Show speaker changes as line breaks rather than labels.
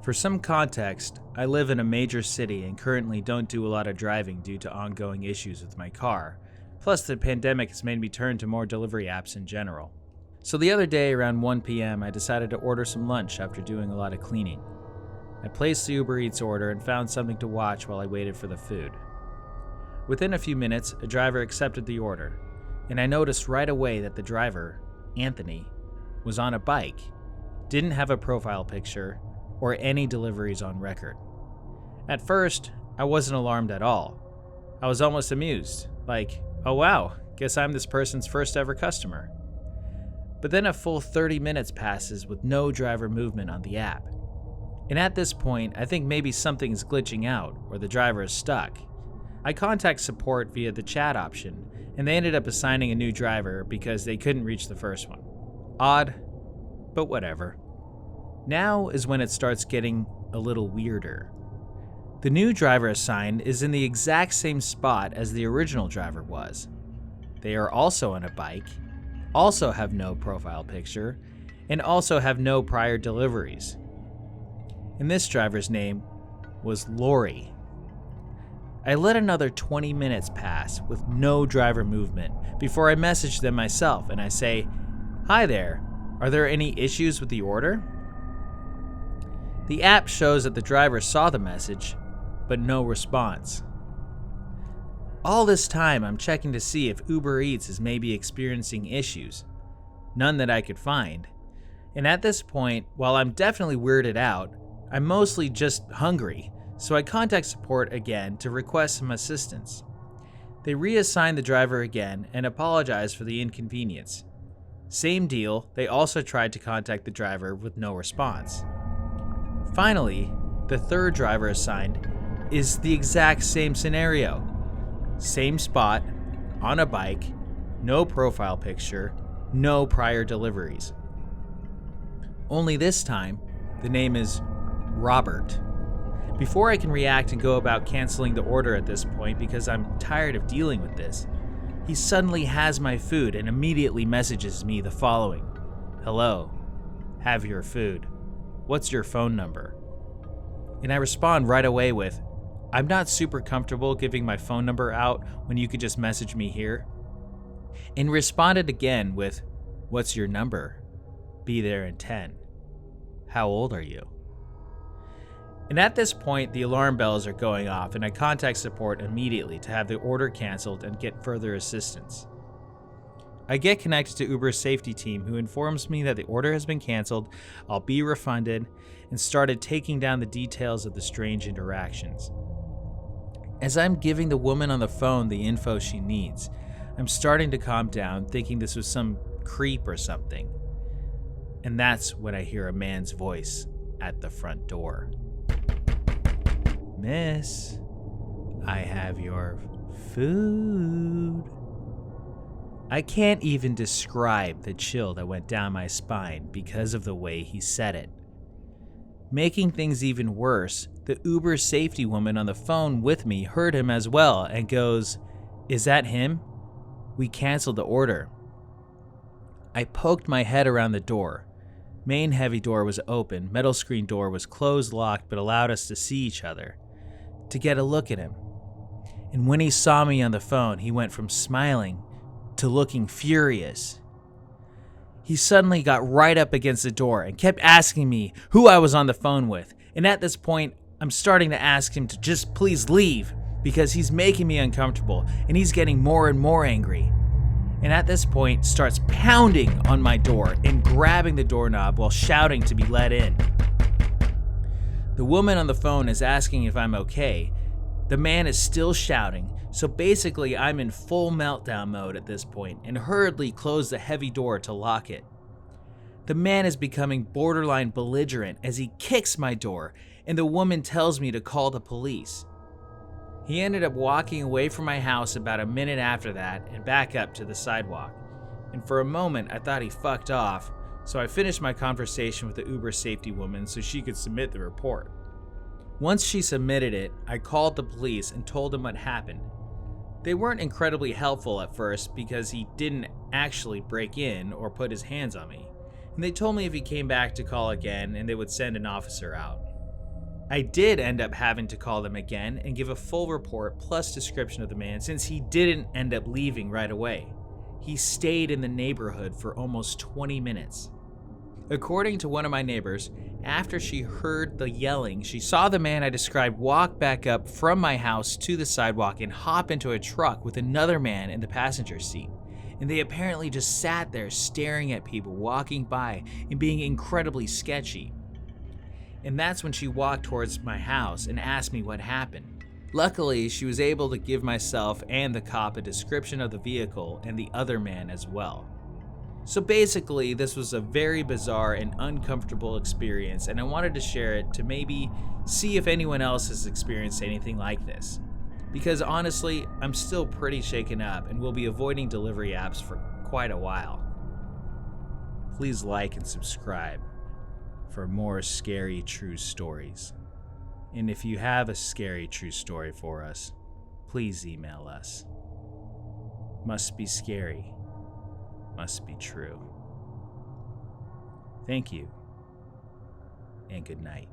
For some context, I live in a major city and currently don't do a lot of driving due to ongoing issues with my car. Plus, the pandemic has made me turn to more delivery apps in general. So the other day around 1 p.m., I decided to order some lunch after doing a lot of cleaning. I placed the Uber Eats order and found something to watch while I waited for the food. Within a few minutes, a driver accepted the order, and I noticed right away that the driver, Anthony, was on a bike, didn't have a profile picture, or any deliveries on record. At first, I wasn't alarmed at all. I was almost amused, like, oh wow, guess I'm this person's first ever customer. But then a full 30 minutes passes with no driver movement on the app. And at this point, I think maybe something is glitching out, or the driver is stuck. I contact support via the chat option, and they ended up assigning a new driver because they couldn't reach the first one. Odd, but whatever. Now is when it starts getting a little weirder. The new driver assigned is in the exact same spot as the original driver was. They are also on a bike, also have no profile picture, and also have no prior deliveries. And this driver's name was Lori. I let another 20 minutes pass with no driver movement before I message them myself and I say, "Hi there, are there any issues with the order?" The app shows that the driver saw the message, but no response. All this time I'm checking to see if Uber Eats is maybe experiencing issues. None that I could find. And at this point, while I'm definitely weirded out, I'm mostly just hungry, so I contact support again to request some assistance. They reassign the driver again and apologize for the inconvenience. Same deal, they also tried to contact the driver with no response. Finally, the third driver assigned is the exact same scenario. Same spot, on a bike, no profile picture, no prior deliveries. Only this time, the name is Robert. Before I can react and go about canceling the order at this point because I'm tired of dealing with this, he suddenly has my food and immediately messages me the following. "Hello, have your food. What's your phone number?" And I respond right away with, "I'm not super comfortable giving my phone number out when you could just message me here." And responded again with, "What's your number? Be there in 10. How old are you?" And at this point, the alarm bells are going off and I contact support immediately to have the order canceled and get further assistance. I get connected to Uber's safety team who informs me that the order has been canceled, I'll be refunded, and started taking down the details of the strange interactions. As I'm giving the woman on the phone the info she needs, I'm starting to calm down, thinking this was some creep or something. And that's when I hear a man's voice at the front door. "Miss, I have your food." I can't even describe the chill that went down my spine because of the way he said it. Making things even worse, the Uber safety woman on the phone with me heard him as well and goes, "Is that him? We canceled the order." I poked my head around the door. Main heavy door was open, metal screen door was closed locked but allowed us to see each other, to get a look at him. And when he saw me on the phone, he went from smiling to looking furious. He suddenly got right up against the door and kept asking me who I was on the phone with. And at this point, I'm starting to ask him to just please leave because he's making me uncomfortable and he's getting more and more angry. And at this point, starts pounding on my door and grabbing the doorknob while shouting to be let in. The woman on the phone is asking if I'm okay. The man is still shouting, so basically I'm in full meltdown mode at this point and hurriedly close the heavy door to lock it. The man is becoming borderline belligerent as he kicks my door and the woman tells me to call the police. He ended up walking away from my house about a minute after that and back up to the sidewalk. And for a moment I thought he fucked off, so I finished my conversation with the Uber safety woman so she could submit the report. Once she submitted it, I called the police and told them what happened. They weren't incredibly helpful at first because he didn't actually break in or put his hands on me, and they told me if he came back to call again and they would send an officer out. I did end up having to call them again and give a full report plus description of the man since he didn't end up leaving right away. He stayed in the neighborhood for almost 20 minutes. According to one of my neighbors, after she heard the yelling, she saw the man I described walk back up from my house to the sidewalk and hop into a truck with another man in the passenger seat. And they apparently just sat there staring at people walking by and being incredibly sketchy. And that's when she walked towards my house and asked me what happened. Luckily, she was able to give myself and the cop a description of the vehicle and the other man as well. So basically, this was a very bizarre and uncomfortable experience, and I wanted to share it to maybe see if anyone else has experienced anything like this. Because honestly, I'm still pretty shaken up and will be avoiding delivery apps for quite a while. Please like and subscribe for more scary true stories. And if you have a scary true story for us, please email us. Must be scary. Must be true. Thank you, and good night.